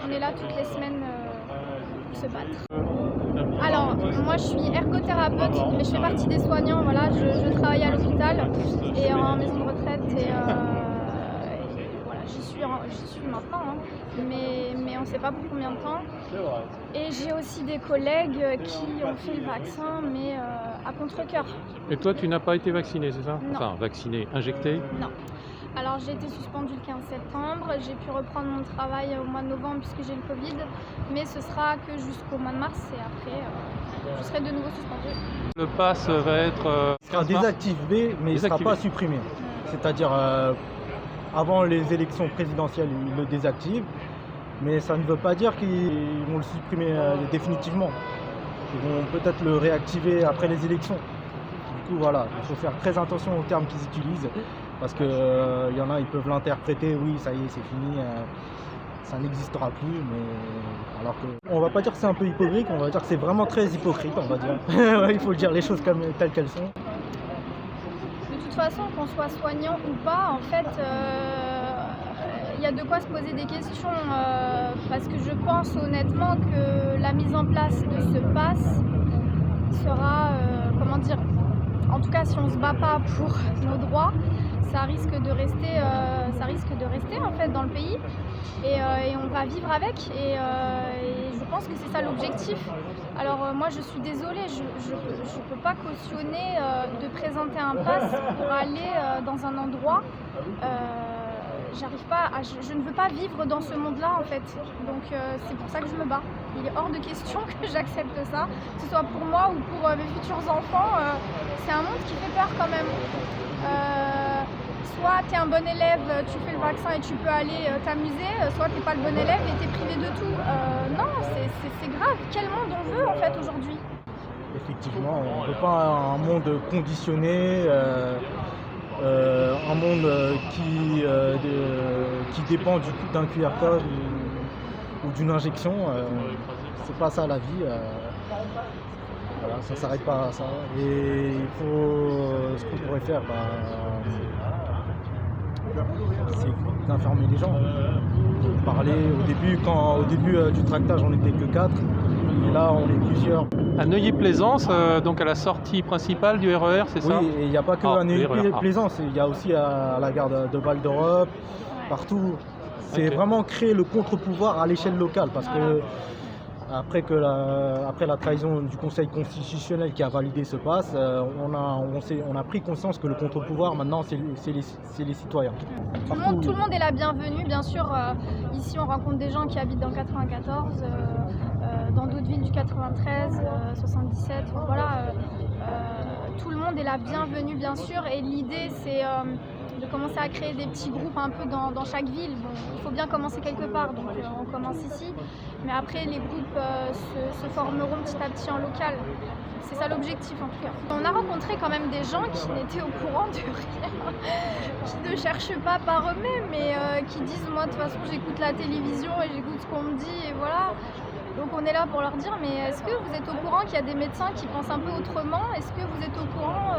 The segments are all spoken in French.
on est là toutes les semaines pour se battre. Alors, moi je suis ergothérapeute, mais je fais partie des soignants, voilà, je travaille à l'hôpital et en maison de retraite et voilà, j'y suis maintenant, hein, mais on ne sait pas pour combien de temps. Et j'ai aussi des collègues qui ont fait le vaccin, mais à contre-cœur. Et toi, tu n'as pas été vacciné, c'est ça? Non. Enfin, vacciné, injecté? Non. Alors j'ai été suspendue le 15 septembre, j'ai pu reprendre mon travail au mois de novembre puisque j'ai le Covid, mais ce sera que jusqu'au mois de mars et après je serai de nouveau suspendue. Le pass va être... Il sera désactivé, mais il ne sera pas supprimé. C'est-à-dire, avant les élections présidentielles, ils le désactivent, mais ça ne veut pas dire qu'ils vont le supprimer définitivement. Ils vont peut-être le réactiver après les élections. Du coup, voilà, il faut faire très attention aux termes qu'ils utilisent, parce qu'il y en a, ils peuvent l'interpréter, oui, ça y est, c'est fini, ça n'existera plus, mais alors que... On va pas dire que c'est un peu hypocrite, on va dire que c'est vraiment très hypocrite, on va dire. Il faut dire les choses telles qu'elles sont. De toute façon, qu'on soit soignant ou pas, en fait, il y a de quoi se poser des questions, parce que je pense honnêtement que la mise en place de ce pass sera, comment dire, en tout cas si on ne se bat pas pour nos droits, ça risque de rester en fait dans le pays et on va vivre avec et je pense que c'est ça l'objectif. Alors moi je suis désolée, je peux pas cautionner de présenter un pass pour aller dans un endroit. J'arrive pas je ne veux pas vivre dans ce monde-là en fait, donc c'est pour ça que je me bats. Il est hors de question que j'accepte ça, que ce soit pour moi ou pour mes futurs enfants. C'est un monde qui fait peur quand même. Soit tu es un bon élève, tu fais le vaccin et tu peux aller t'amuser, soit tu n'es pas le bon élève et tu es privé de tout. Non, c'est grave. Quel monde on veut en fait aujourd'hui? Effectivement, on ne veut pas un monde conditionné. Un monde qui dépend du coup d'un QR code ou d'une injection, c'est pas ça la vie. Voilà, ça s'arrête pas à ça. Et il faut, ce qu'on pourrait faire, c'est d'informer les gens, de parler. Au début du tractage, on n'était que 4, et là on est plusieurs. À Neuilly-Plaisance, donc à la sortie principale du RER, c'est ça? Oui, et il n'y a pas que à Neuilly-Plaisance, il y a aussi à la gare de Val d'Europe, partout. C'est vraiment créer le contre-pouvoir à l'échelle locale, parce que après la trahison du Conseil constitutionnel qui a validé ce pass, on a pris conscience que le contre-pouvoir maintenant c'est les citoyens. Tout le monde est la bienvenue, bien sûr. Ici on rencontre des gens qui habitent dans le 94, dans d'autres villes du 93, 77, voilà. Tout le monde est la bienvenue bien sûr et l'idée c'est de commencer à créer des petits groupes un peu dans chaque ville. Bon, il faut bien commencer quelque part, donc on commence ici. Mais après, les groupes se formeront petit à petit en local. C'est ça l'objectif en tout cas. On a rencontré quand même des gens qui n'étaient au courant de rien, qui ne cherchent pas par eux-mêmes, mais qui disent moi de toute façon j'écoute la télévision et j'écoute ce qu'on me dit et voilà. Donc on est là pour leur dire mais est-ce que vous êtes au courant qu'il y a des médecins qui pensent un peu autrement? Est-ce que vous êtes au courant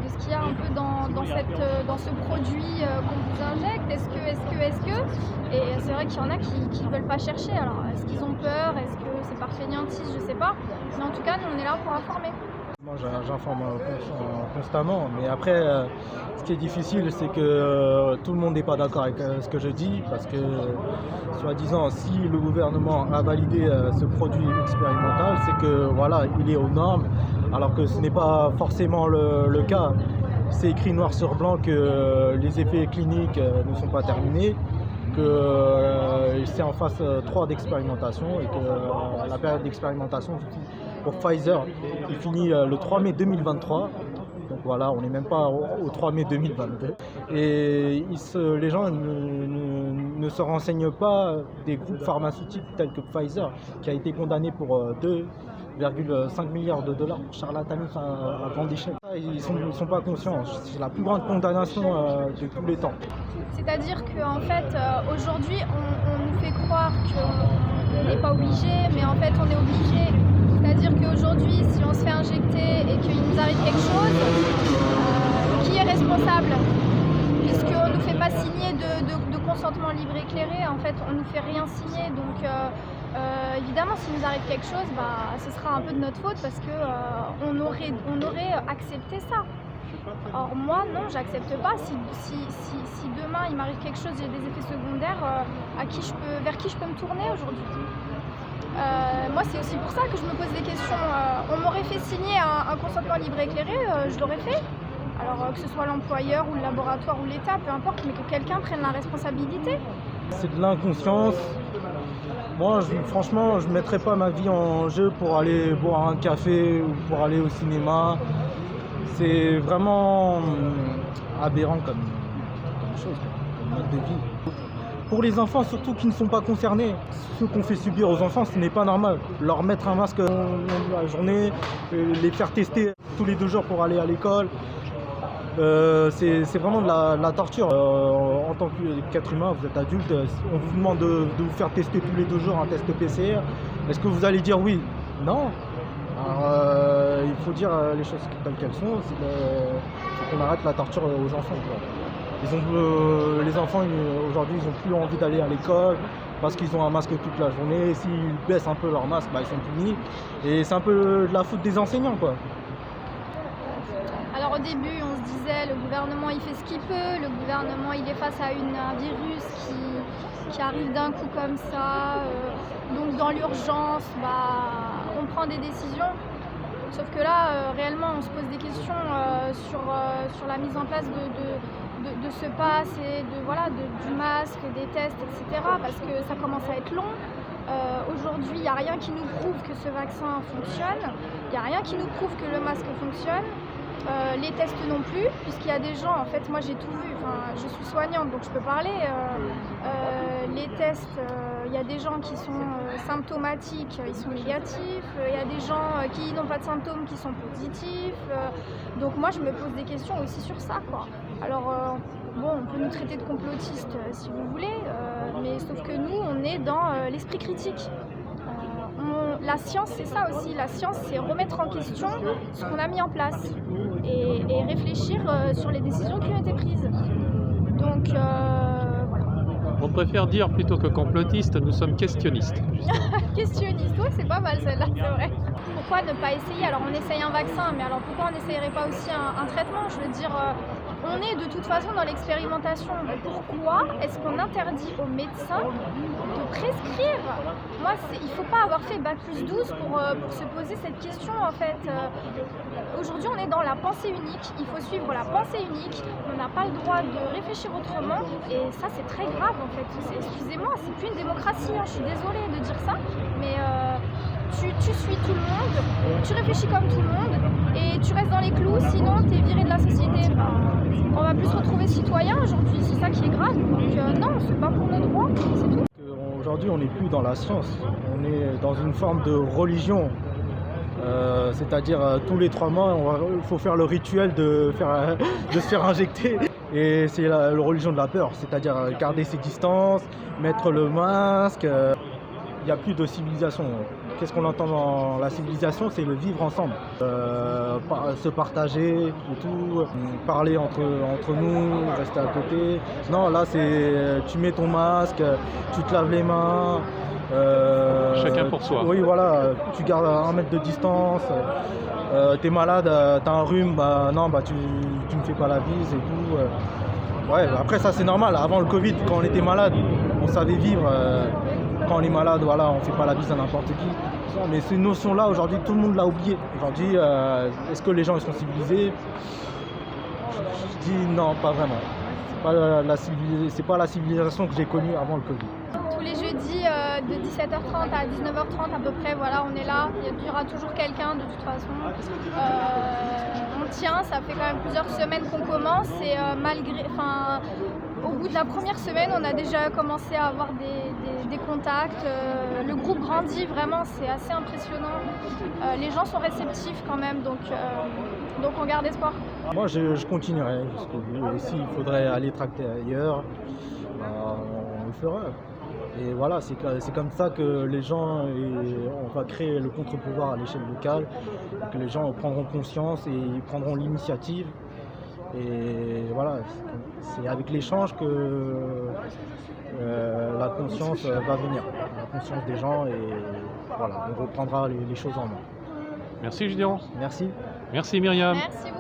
de ce qu'il y a un peu dans ce produit qu'on vous injecte? Est-ce que Et c'est vrai qu'il y en a qui ne veulent pas chercher. Alors est-ce qu'ils ont peur? Est-ce que c'est par fainéantise? Je sais pas. Mais en tout cas, nous on est là pour informer. Moi j'informe constamment, mais après ce qui est difficile c'est que tout le monde n'est pas d'accord avec ce que je dis, parce que soi-disant si le gouvernement a validé ce produit expérimental, c'est que voilà, il est aux normes, alors que ce n'est pas forcément le cas. C'est écrit noir sur blanc que les effets cliniques ne sont pas terminés, que c'est en phase 3 d'expérimentation et que la période d'expérimentation pour Pfizer il finit le 3 mai 2023. Donc voilà, on n'est même pas au 3 mai 2022. Et les gens ne se renseignent pas des groupes pharmaceutiques tels que Pfizer, qui a été condamné pour 2,5 milliards de dollars pour charlatanisme à grande échelle. Ils ne sont pas conscients, c'est la plus grande condamnation de tous les temps. C'est-à-dire qu'en fait, aujourd'hui, on nous fait croire qu'on n'est pas obligé, mais en fait, on est obligé. C'est-à-dire qu'aujourd'hui, si on se fait injecter et qu'il nous arrive quelque chose, qui est responsable? Puisqu'on ne nous fait pas signer de consentement libre et éclairé, en fait, on nous fait rien signer. Donc, évidemment, s'il nous arrive quelque chose, ce sera un peu de notre faute parce que on aurait accepté ça. Or, moi, non, j'accepte pas. Si demain il m'arrive quelque chose, j'ai des effets secondaires, vers qui je peux me tourner aujourd'hui? Moi, c'est aussi pour ça que je me pose des questions. On m'aurait fait signer un consentement libre et éclairé, je l'aurais fait. Alors que ce soit l'employeur ou le laboratoire ou l'État, peu importe, mais que quelqu'un prenne la responsabilité. C'est de l'inconscience. Moi, franchement, je ne mettrais pas ma vie en jeu pour aller boire un café ou pour aller au cinéma. C'est vraiment aberrant comme chose, comme mode de vie. Pour les enfants, surtout qui ne sont pas concernés, ce qu'on fait subir aux enfants, ce n'est pas normal. Leur mettre un masque la journée, les faire tester tous les 2 jours pour aller à l'école, c'est vraiment de la torture. En tant qu'être humain, vous êtes adulte, on vous demande de vous faire tester tous les 2 jours un test PCR. Est-ce que vous allez dire oui? Non. Alors, il faut dire les choses telles qu'elles sont, faut qu'on arrête la torture aux enfants, quoi. Les enfants aujourd'hui ils n'ont plus envie d'aller à l'école parce qu'ils ont un masque toute la journée. S'ils baissent un peu leur masque, ils sont punis. Et c'est un peu de la faute des enseignants, quoi. Alors au début on se disait le gouvernement il fait ce qu'il peut, le gouvernement il est face à un virus qui arrive d'un coup comme ça, donc dans l'urgence on prend des décisions. Sauf que là réellement on se pose des questions sur la mise en place de ce pass et du masque, des tests, etc. Parce que ça commence à être long. Aujourd'hui, il n'y a rien qui nous prouve que ce vaccin fonctionne. Il n'y a rien qui nous prouve que le masque fonctionne. Les tests non plus, puisqu'il y a des gens, en fait, moi j'ai tout vu, je suis soignante donc je peux parler. Les tests, il y a des gens qui sont symptomatiques, ils sont négatifs. Il y a des gens qui n'ont pas de symptômes qui sont positifs. Donc moi je me pose des questions aussi sur ça, quoi. Alors on peut nous traiter de complotistes si vous voulez, mais sauf que nous on est dans l'esprit critique. La science c'est ça aussi, la science c'est remettre en question ce qu'on a mis en place et réfléchir sur les décisions qui ont été prises. Donc voilà. On préfère dire plutôt que complotiste, nous sommes questionnistes. Questionniste, ouais, c'est pas mal celle-là, c'est vrai. Pourquoi ne pas essayer? Alors on essaye un vaccin, mais alors pourquoi on n'essayerait pas aussi un traitement? Je veux dire, on est de toute façon dans l'expérimentation. Pourquoi est-ce qu'on interdit aux médecins de prescrire? Moi, il ne faut pas avoir fait Bac+12 pour se poser cette question en fait. Aujourd'hui, on est dans la pensée unique. Il faut suivre la pensée unique. On n'a pas le droit de réfléchir autrement. Et ça, c'est très grave en fait. Excusez-moi, c'est plus une démocratie. Je suis désolée de dire ça, mais tu suis tout le monde, tu réfléchis comme tout le monde et tu restes dans les clous. Sinon, tu es viré de la société. On va plus se retrouver citoyen aujourd'hui. C'est ça qui est grave. Donc non, c'est pas pour nos droits. C'est tout. Aujourd'hui, on n'est plus dans la science. On est dans une forme de religion. C'est-à-dire tous les 3 mois, il faut faire le rituel de se faire injecter. Et c'est la religion de la peur, c'est-à-dire garder ses distances, mettre le masque. Il n'y a plus de civilisation. Qu'est-ce qu'on entend dans la civilisation? C'est le vivre ensemble. Se partager et tout, parler entre nous, rester à côté. Non, là, c'est tu mets ton masque, tu te laves les mains. Chacun pour soi. Oui, voilà, tu gardes 1 mètre de distance. T'es malade, t'as un rhume, tu me fais pas la bise et tout. Ouais, après ça c'est normal. Avant le Covid, quand on était malade, on savait vivre. Quand on est malade, voilà, on fait pas la bise à n'importe qui. Mais ces notions-là, aujourd'hui, tout le monde l'a oublié. Aujourd'hui, est-ce que les gens ils sont civilisés? Je dis non, pas vraiment. C'est pas la civilisation que j'ai connue avant le Covid. Tous les jeudis de 17h30 à 19h30 à peu près, voilà, on est là. Il y aura toujours quelqu'un de toute façon. On tient, ça fait quand même plusieurs semaines qu'on commence et au bout de la première semaine, on a déjà commencé à avoir des contacts. Le groupe grandit vraiment, c'est assez impressionnant. Les gens sont réceptifs quand même, donc on garde espoir. Moi, je continuerai jusqu'au bout. Et s'il faudrait aller tracter ailleurs, on le fera. Et voilà, c'est comme ça que les gens, on va créer le contre-pouvoir à l'échelle locale, que les gens prendront conscience et prendront l'initiative. Et voilà, c'est avec l'échange que la conscience va venir, la conscience des gens, et voilà, on reprendra les choses en main. Merci Gideon. Merci. Merci Myriam. Merci beaucoup.